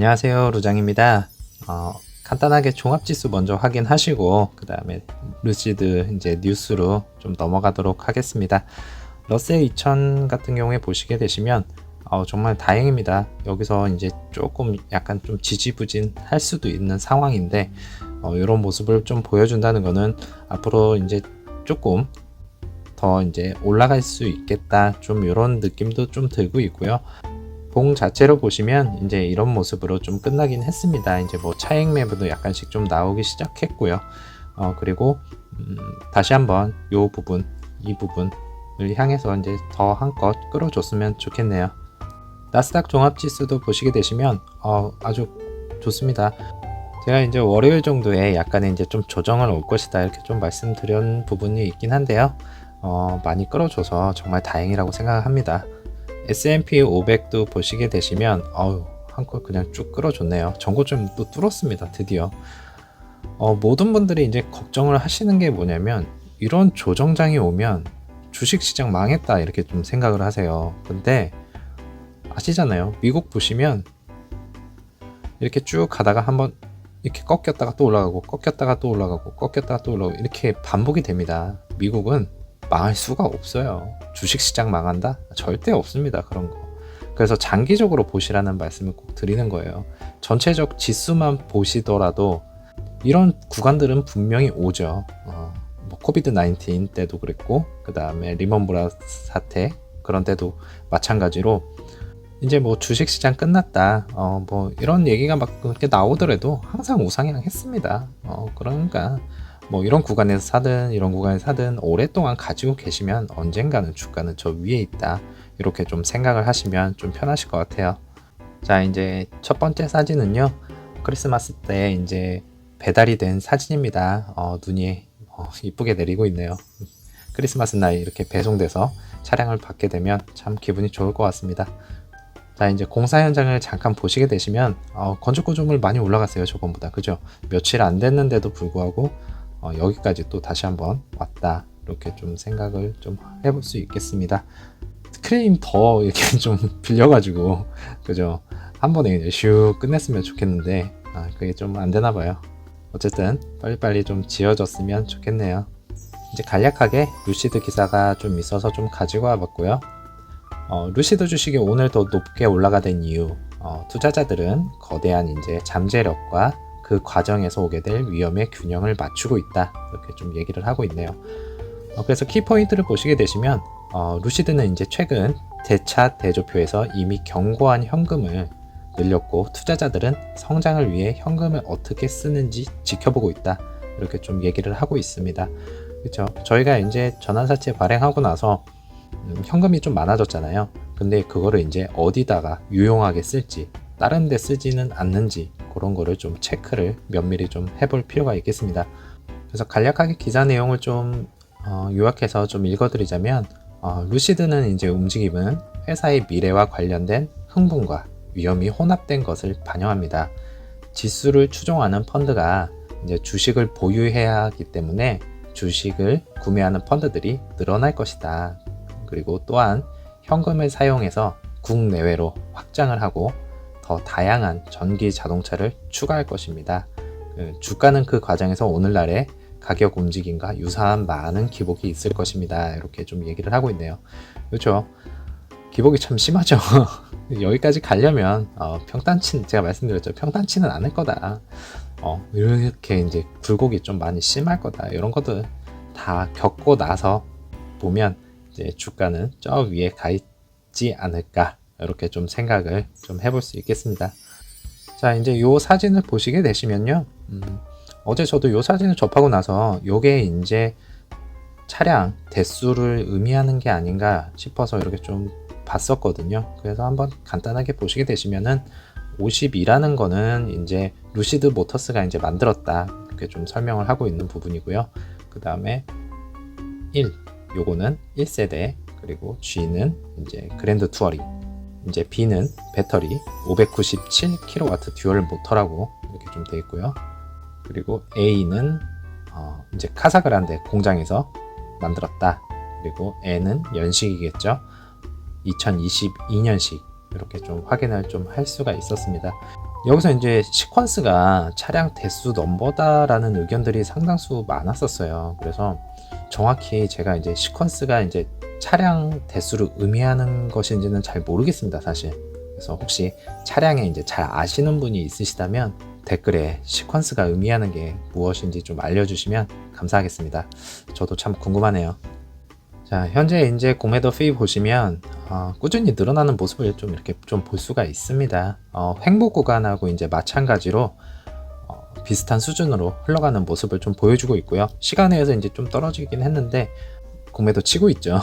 안녕하세요, 루장입니다. 간단하게 종합지수 먼저 확인하시고 그 다음에 루시드 이제 뉴스로 좀 넘어가도록 하겠습니다. 러셀 2000 같은 경우에 보시게 되시면 정말 다행입니다. 여기서 이제 조금 약간 좀 지지부진할 수도 있는 상황인데 이런 모습을 좀 보여준다는 거는 앞으로 이제 조금 더 이제 올라갈 수 있겠다, 좀 이런 느낌도 좀 들고 있고요. 봉 자체로 보시면 이제 이런 모습으로 좀 끝나긴 했습니다. 이제 뭐 차익 매물도 약간씩 좀 나오기 시작했고요. 그리고 다시 한번 이 부분을 향해서 이제 더 한껏 끌어줬으면 좋겠네요. 나스닥 종합지수도 보시게 되시면 아주 좋습니다. 제가 이제 월요일 정도에 약간의 이제 좀 조정을 올 것이다 이렇게 좀 말씀드린 부분이 있긴 한데요. 많이 끌어줘서 정말 다행이라고 생각합니다. S&P 500도 보시게 되시면 한껏 그냥 쭉 끌어줬네요. 전고점 또 뚫었습니다. 드디어. 모든 분들이 이제 걱정을 하시는 게 뭐냐면 이런 조정장이 오면 주식시장 망했다 이렇게 좀 생각을 하세요. 근데 아시잖아요. 미국 보시면 이렇게 쭉 가다가 한번 이렇게 꺾였다가 또 올라가고 꺾였다가 또 올라가고 꺾였다가 또 올라가고 이렇게 반복이 됩니다. 미국은 망할 수가 없어요. 주식시장 망한다? 절대 없습니다. 그런 거. 그래서 장기적으로 보시라는 말씀을 꼭 드리는 거예요. 전체적 지수만 보시더라도 이런 구간들은 분명히 오죠. 뭐 코비드 19 때도 그랬고 그 다음에 리먼 브라더스 사태 그런 때도 마찬가지로 이제 뭐 주식시장 끝났다 뭐 이런 얘기가 막 그렇게 나오더라도 항상 우상향 했습니다. 그러니까 뭐 이런 구간에서 사든 이런 구간에서 사든 오랫동안 가지고 계시면 언젠가는 주가는 저 위에 있다 이렇게 좀 생각을 하시면 좀 편하실 것 같아요. 자, 이제 첫 번째 사진은요, 크리스마스 때 이제 배달이 된 사진입니다. 눈이 이쁘게 내리고 있네요. 크리스마스 날 이렇게 배송돼서 차량을 받게 되면 참 기분이 좋을 것 같습니다. 자, 이제 공사 현장을 잠깐 보시게 되시면 건축 구조물 많이 올라갔어요. 저번보다. 그죠? 며칠 안 됐는데도 불구하고 여기까지 또 다시 한번 왔다 이렇게 좀 생각을 좀 해볼 수 있겠습니다. 크레인 더 이렇게 좀 빌려가지고 그죠, 한 번에 이제 슉 끝냈으면 좋겠는데 그게 좀 안 되나 봐요. 어쨌든 빨리빨리 좀 지어졌으면 좋겠네요. 이제 간략하게 루시드 기사가 좀 있어서 좀 가지고 와봤고요. 루시드 주식이 오늘 더 높게 올라가된 이유, 투자자들은 거대한 이제 잠재력과 그 과정에서 오게 될 위험의 균형을 맞추고 있다 이렇게 좀 얘기를 하고 있네요. 그래서 키포인트를 보시게 되시면 루시드는 이제 최근 대차 대조표에서 이미 견고한 현금을 늘렸고 투자자들은 성장을 위해 현금을 어떻게 쓰는지 지켜보고 있다 이렇게 좀 얘기를 하고 있습니다. 그렇죠? 저희가 이제 전환사채 발행하고 나서 현금이 좀 많아졌잖아요. 근데 그거를 이제 어디다가 유용하게 쓸지 다른 데 쓰지는 않는지 그런 거를 좀 체크를 면밀히 좀 해볼 필요가 있겠습니다. 그래서 간략하게 기사 내용을 좀 요약해서 좀 읽어드리자면 루시드는 이제 움직임은 회사의 미래와 관련된 흥분과 위험이 혼합된 것을 반영합니다. 지수를 추종하는 펀드가 이제 주식을 보유해야 하기 때문에 주식을 구매하는 펀드들이 늘어날 것이다. 그리고 또한 현금을 사용해서 국내외로 확장을 하고 더 다양한 전기 자동차를 추가할 것입니다. 주가는 그 과정에서 오늘날의 가격 움직임과 유사한 많은 기복이 있을 것입니다. 이렇게 좀 얘기를 하고 있네요. 그렇죠? 기복이 참 심하죠. 여기까지 가려면 평탄치는 제가 말씀드렸죠. 평탄치는 않을 거다. 이렇게 이제 굴곡이 좀 많이 심할 거다. 이런 것들 다 겪고 나서 보면 이제 주가는 저 위에 가 있지 않을까 이렇게 좀 생각을 좀 해볼 수 있겠습니다. 자, 이제 요 사진을 보시게 되시면요, 어제 저도 요 사진을 접하고 나서 요게 이제 차량 대수를 의미하는 게 아닌가 싶어서 이렇게 좀 봤었거든요. 그래서 한번 간단하게 보시게 되시면은 52라는 거는 이제 루시드 모터스가 이제 만들었다 이렇게 좀 설명을 하고 있는 부분이고요. 그 다음에 1 요거는 1세대, 그리고 G는 이제 그랜드 투어링, 이제 B는 배터리 597kW 듀얼 모터라고 이렇게 좀 되어 있고요. 그리고 A는 이제 카사그란데 공장에서 만들었다. 그리고 N은 연식이겠죠. 2022년식 이렇게 좀 확인을 좀 할 수가 있었습니다. 여기서 이제 시퀀스가 차량 대수 넘버다라는 의견들이 상당수 많았었어요. 그래서 정확히 제가 이제 시퀀스가 이제 차량 대수를 의미하는 것인지는 잘 모르겠습니다, 사실. 그래서 혹시 차량에 이제 잘 아시는 분이 있으시다면 댓글에 시퀀스가 의미하는 게 무엇인지 좀 알려주시면 감사하겠습니다. 저도 참 궁금하네요. 자, 현재 이제 공매도 피 보시면 꾸준히 늘어나는 모습을 좀 이렇게 좀 볼 수가 있습니다. 횡보 구간하고 이제 마찬가지로 비슷한 수준으로 흘러가는 모습을 좀 보여주고 있고요. 시간에서 이제 좀 떨어지긴 했는데 공매도 치고 있죠.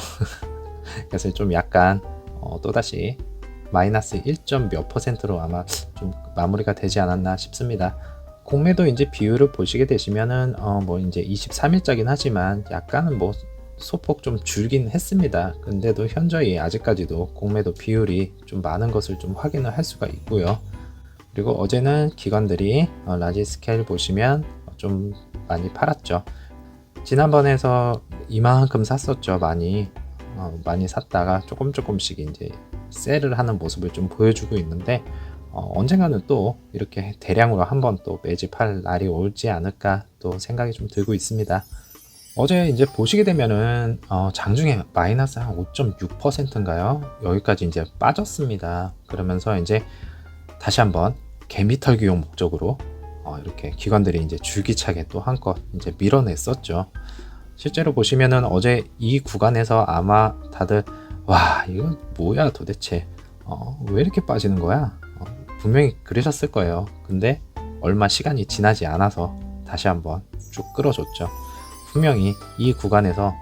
그래서 좀 약간 또다시 마이너스 1점 몇 %로 아마 좀 마무리가 되지 않았나 싶습니다. 공매도 이제 비율을 보시게 되시면은 뭐 이제 23일짜긴 하지만 약간은 뭐 소폭 좀 줄긴 했습니다. 근데도 현저히 아직까지도 공매도 비율이 좀 많은 것을 좀 확인을 할 수가 있고요. 그리고 어제는 기관들이 라지 스케일 보시면 좀 많이 팔았죠. 지난번에서 이만큼 샀었죠. 많이 샀다가 조금씩 이제 셀을 하는 모습을 좀 보여주고 있는데 언젠가는 또 이렇게 대량으로 한번 또 매집할 날이 올지 않을까 또 생각이 좀 들고 있습니다. 어제 이제 보시게 되면은 장중에 마이너스 한 5.6%인가요? 여기까지 이제 빠졌습니다. 그러면서 이제 다시 한번 개미털기용 목적으로 이렇게 기관들이 이제 줄기차게 또 한껏 이제 밀어냈었죠. 실제로 보시면은 어제 이 구간에서 아마 다들 와 이건 뭐야 도대체 왜 이렇게 빠지는 거야? 분명히 그러셨을 거예요. 근데 얼마 시간이 지나지 않아서 다시 한번 쭉 끌어줬죠. 분명히 이 구간에서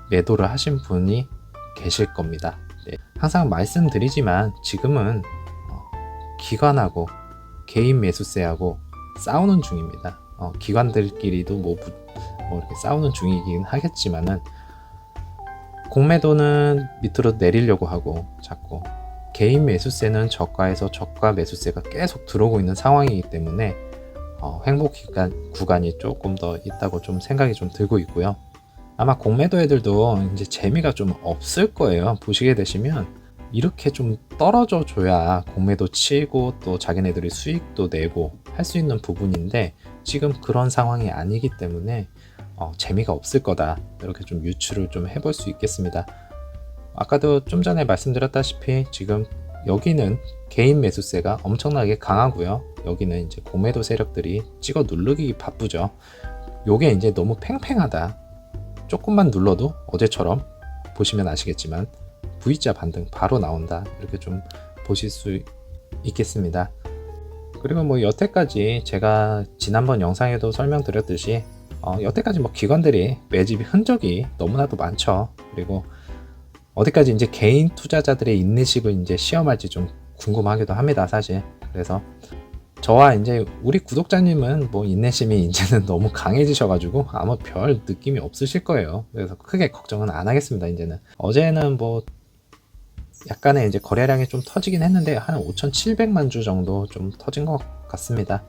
매도를 하신 분이 계실 겁니다. 네. 항상 말씀드리지만 지금은 기관하고 개인 매수세하고 싸우는 중입니다. 기관들끼리도 뭐 이렇게 싸우는 중이긴 하겠지만은 공매도는 밑으로 내리려고 하고 자꾸 개인 매수세는 저가에서 저가 매수세가 계속 들어오고 있는 상황이기 때문에 횡보 구간이 조금 더 있다고 좀 생각이 좀 들고 있고요. 아마 공매도 애들도 이제 재미가 좀 없을 거예요. 보시게 되시면 이렇게 좀 떨어져 줘야 공매도 치고 또 자기네들이 수익도 내고 할 수 있는 부분인데 지금 그런 상황이 아니기 때문에 재미가 없을 거다 이렇게 좀 유추를 좀 해볼 수 있겠습니다. 아까도 좀 전에 말씀드렸다시피 지금 여기는 개인 매수세가 엄청나게 강하고요. 여기는 이제 공매도 세력들이 찍어 누르기 바쁘죠. 요게 이제 너무 팽팽하다. 조금만 눌러도 어제처럼 보시면 아시겠지만 V자 반등 바로 나온다. 이렇게 좀 보실 수 있겠습니다. 그리고 뭐 여태까지 제가 지난번 영상에도 설명드렸듯이 여태까지 뭐 기관들이 매집 흔적이 너무나도 많죠. 그리고 어디까지 이제 개인 투자자들의 인내식을 이제 시험할지 좀 궁금하기도 합니다, 사실. 그래서 저와 이제 우리 구독자님은 뭐 인내심이 이제는 너무 강해지셔가지고 아무 별 느낌이 없으실 거예요. 그래서 크게 걱정은 안 하겠습니다, 이제는. 어제는 뭐 약간의 이제 거래량이 좀 터지긴 했는데 한 5,700만 주 정도 좀 터진 것 같습니다.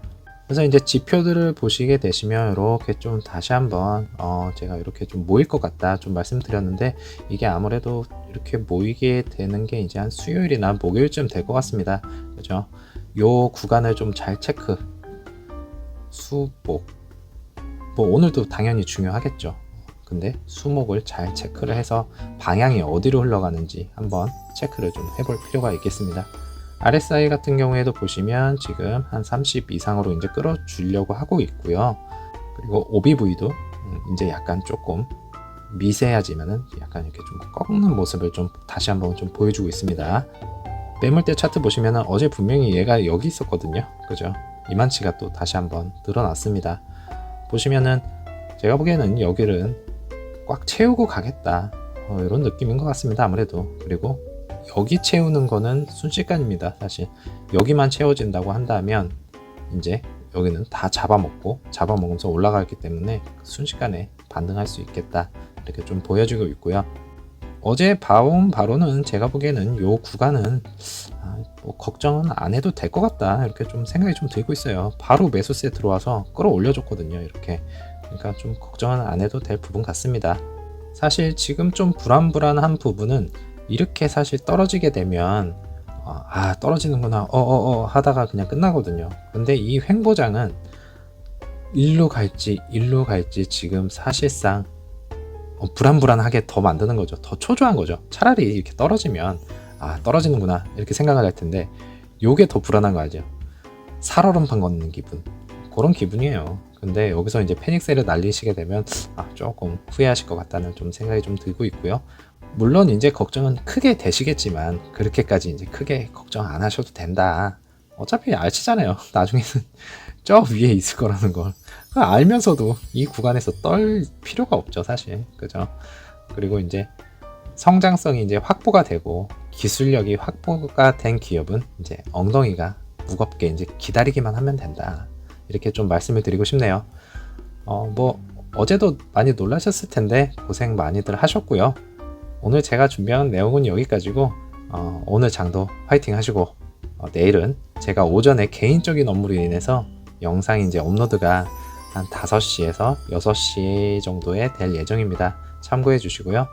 그래서 이제 지표들을 보시게 되시면 이렇게 좀 다시 한번 제가 이렇게 좀 모일 것 같다 좀 말씀드렸는데 이게 아무래도 이렇게 모이게 되는 게 이제 한 수요일이나 목요일쯤 될 것 같습니다. 그죠? 요 구간을 좀 잘 체크. 수목 뭐 오늘도 당연히 중요하겠죠. 근데 수목을 잘 체크를 해서 방향이 어디로 흘러가는지 한번 체크를 좀 해볼 필요가 있겠습니다. RSI 같은 경우에도 보시면 지금 한 30 이상으로 이제 끌어주려고 하고 있고요. 그리고 OBV도 이제 약간 조금 미세하지만은 약간 이렇게 좀 꺾는 모습을 좀 다시 한번 좀 보여주고 있습니다. 매물대 차트 보시면은 어제 분명히 얘가 여기 있었거든요. 그죠? 이만치가 또 다시 한번 늘어났습니다. 보시면은 제가 보기에는 여기를 꽉 채우고 가겠다. 이런 느낌인 것 같습니다. 아무래도. 그리고 여기 채우는 거는 순식간입니다. 사실 여기만 채워진다고 한다면 이제 여기는 다 잡아먹으면서 올라가기 때문에 순식간에 반등할 수 있겠다 이렇게 좀 보여주고 있고요. 어제 봐온 바로는 제가 보기에는 요 구간은 뭐 걱정은 안 해도 될 것 같다 이렇게 좀 생각이 좀 들고 있어요. 바로 매수세 들어와서 끌어올려줬거든요. 이렇게 그러니까 좀 걱정은 안 해도 될 부분 같습니다. 사실 지금 좀 불안한 부분은 이렇게 사실 떨어지게 되면 떨어지는구나 하다가 그냥 끝나거든요. 근데 이 횡보장은 일로 갈지 지금 사실상 불안불안하게 더 만드는 거죠. 더 초조한 거죠. 차라리 이렇게 떨어지면 떨어지는구나 이렇게 생각을 할 텐데 요게 더 불안한 거 알죠? 살얼음판 걷는 기분, 그런 기분이에요. 근데 여기서 이제 패닉셀을 날리시게 되면 조금 후회하실 것 같다는 좀 생각이 좀 들고 있고요. 물론 이제 걱정은 크게 되시겠지만 그렇게까지 이제 크게 걱정 안 하셔도 된다. 어차피 아시잖아요. 나중에는 저 위에 있을 거라는 걸 알면서도 이 구간에서 떨 필요가 없죠, 사실. 그죠? 그리고 이제 성장성이 이제 확보가 되고 기술력이 확보가 된 기업은 이제 엉덩이가 무겁게 이제 기다리기만 하면 된다. 이렇게 좀 말씀을 드리고 싶네요. 어제도 많이 놀라셨을 텐데 고생 많이들 하셨고요. 오늘 제가 준비한 내용은 여기까지고 오늘 장도 화이팅 하시고 내일은 제가 오전에 개인적인 업무로 인해서 영상이 이제 업로드가 한 5시에서 6시 정도에 될 예정입니다. 참고해 주시고요.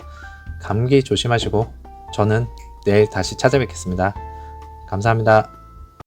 감기 조심하시고 저는 내일 다시 찾아뵙겠습니다. 감사합니다.